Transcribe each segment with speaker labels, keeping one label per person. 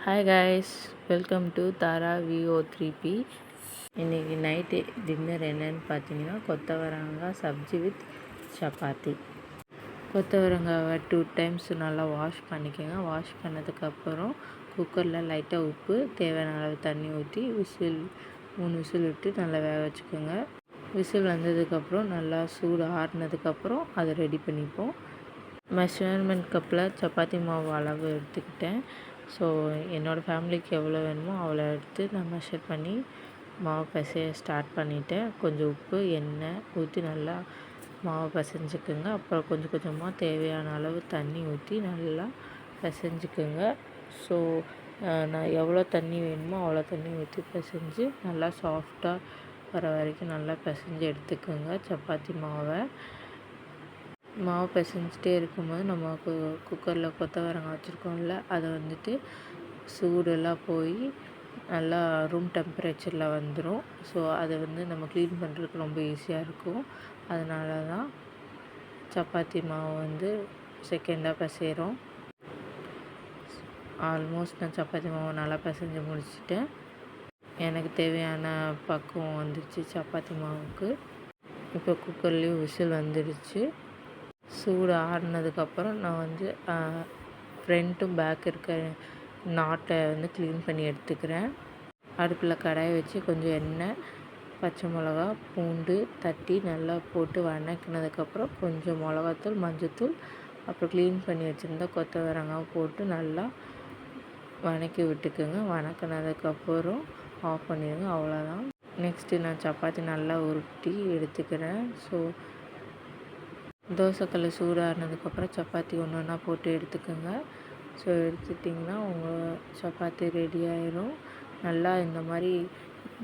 Speaker 1: Hi guys, welcome to Tara VO3P. இன்றைக்கி night dinner என்னன்னு பார்த்தீங்கன்னா கொத்தவரங்காய் சப்ஜி வித் சப்பாத்தி. கொத்தவரங்காவை 2 times நல்லா வாஷ் பண்ணிக்கோங்க. வாஷ் பண்ணதுக்கப்புறம் குக்கரில் லைட்டாக உப்பு, தேவையான அளவு தண்ணி ஊற்றி 3 விசில் விட்டு நல்லா வேக வச்சுக்கோங்க. விசில் வந்ததுக்கப்புறம் நல்லா சூடு ஆறுனதுக்கப்புறம் அதை ரெடி பண்ணிப்போம். மெஷர்மெண்ட் கப்பில் சப்பாத்தி மாவு அளவு எடுத்துக்கிட்டேன். ஸோ என்னோடய ஃபேமிலிக்கு எவ்வளோ வேணுமோ அவ்வளோ எடுத்து நான் மெஷர் பண்ணி மாவு பிசைய ஸ்டார்ட் பண்ணிவிட்டேன். கொஞ்சம் உப்பு, எண்ணெய் ஊற்றி நல்லா மாவு பிசைஞ்சுக்குங்க. அப்புறம் கொஞ்சம் கொஞ்சமாக தேவையான அளவு தண்ணி ஊற்றி நல்லா பிசைஞ்சுக்குங்க. ஸோ நான் எவ்வளோ தண்ணி வேணுமோ அவ்வளோ தண்ணி ஊற்றி பிசைஞ்சு நல்லா சாஃப்டாக வர வரைக்கும் நல்லா பிசைஞ்சு எடுத்துக்கோங்க. சப்பாத்தி மாவு பிசைஞ்சிட்டே இருக்கும்போது நம்ம குக்கரில் கொத்தவரங்காய் வச்சுருக்கோம்ல, அதை வந்துட்டு சூடெல்லாம் போய் நல்லா ரூம் டெம்பரேச்சரில் வந்துடும். ஸோ அதை நம்ம க்ளீன் பண்ணுறதுக்கு ரொம்ப ஈஸியாக இருக்கும். அதனால தான் சப்பாத்தி மாவு செகண்டாக பிசைகிறோம். ஆல்மோஸ்ட் நான் சப்பாத்தி மாவு நல்லா பிசைஞ்சு முடிச்சிட்டேன். எனக்கு தேவையான பக்குவம் வந்துடுச்சு சப்பாத்தி மாவுக்கு. இப்போ குக்கர்லேயும் விசில் வந்துடுச்சு. சூடு ஆறுனதுக்கப்புறம் நான் ஃப்ரண்ட்டும் பேக் இருக்க நாட்டை க்ளீன் பண்ணி எடுத்துக்கிறேன். அடுப்பில் கடாயை வச்சு கொஞ்சம் எண்ணெய், பச்சை மிளகா, பூண்டு தட்டி நல்லா போட்டு வதக்கினதுக்கப்புறம் கொஞ்சம் மிளகாத்தூள், மஞ்சத்தூள், அப்புறம் க்ளீன் பண்ணி வச்சுருந்தா கொத்தவரங்காய் போட்டு நல்லா வதக்கி விட்டுக்குங்க. வதக்கினதுக்கப்புறம் ஆஃப் பண்ணிடுங்க. அவ்வளோதான். நெக்ஸ்ட்டு நான் சப்பாத்தி நல்லா உருட்டி எடுத்துக்கிறேன். ஸோ தோசைக்கல் சூடானதுக்கப்புறம் சப்பாத்தி ஒன்று ஒன்றா போட்டு எடுத்துக்கோங்க. ஸோ எடுத்துட்டிங்கன்னா உங்கள் சப்பாத்தி ரெடி ஆயிரும். நல்லா இந்த மாதிரி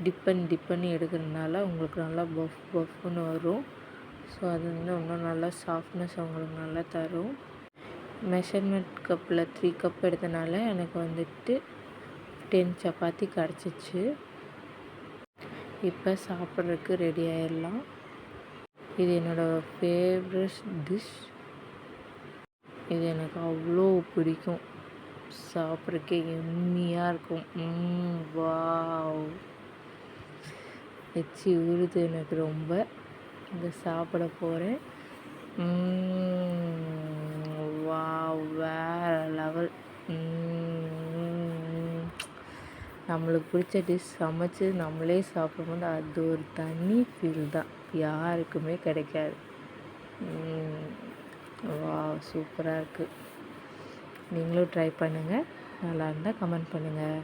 Speaker 1: டிப் பண்ணி எடுக்கிறதுனால உங்களுக்கு நல்லா பஃப்னு வரும். ஸோ அது இன்னும் நல்லா சாஃப்ட்னஸ் உங்களுக்கு நல்லா தரும். மெஷர்மெண்ட் கப்பில் 3 கப் எடுத்தனால எனக்கு 10 சப்பாத்தி கிடச்சிச்சு. இப்போ சாப்பிட்றதுக்கு ரெடி ஆயிடலாம். இது என்னோடய ஃபேவரட் டிஷ். இது எனக்கு அவ்வளோ பிடிக்கும். சாப்பிட்றதுக்கே எம்மியாக இருக்கும். வாவ், எச்சி ஊறுது எனக்கு ரொம்ப. இதை சாப்பிட போகிறேன். வாவ், வேறு லெவல். நம்மளுக்கு பிடிச்ச டிஷ் சமைச்சு நம்மளே சாப்பிடும்போது அது ஒரு தனி ஃபீல் தான், யாருக்குமே கிடைக்காது. வாவ், சூப்பராக இருக்குது. நீங்களும் ட்ரை பண்ணுங்கள். நல்லா இருந்தால் கமெண்ட் பண்ணுங்கள்.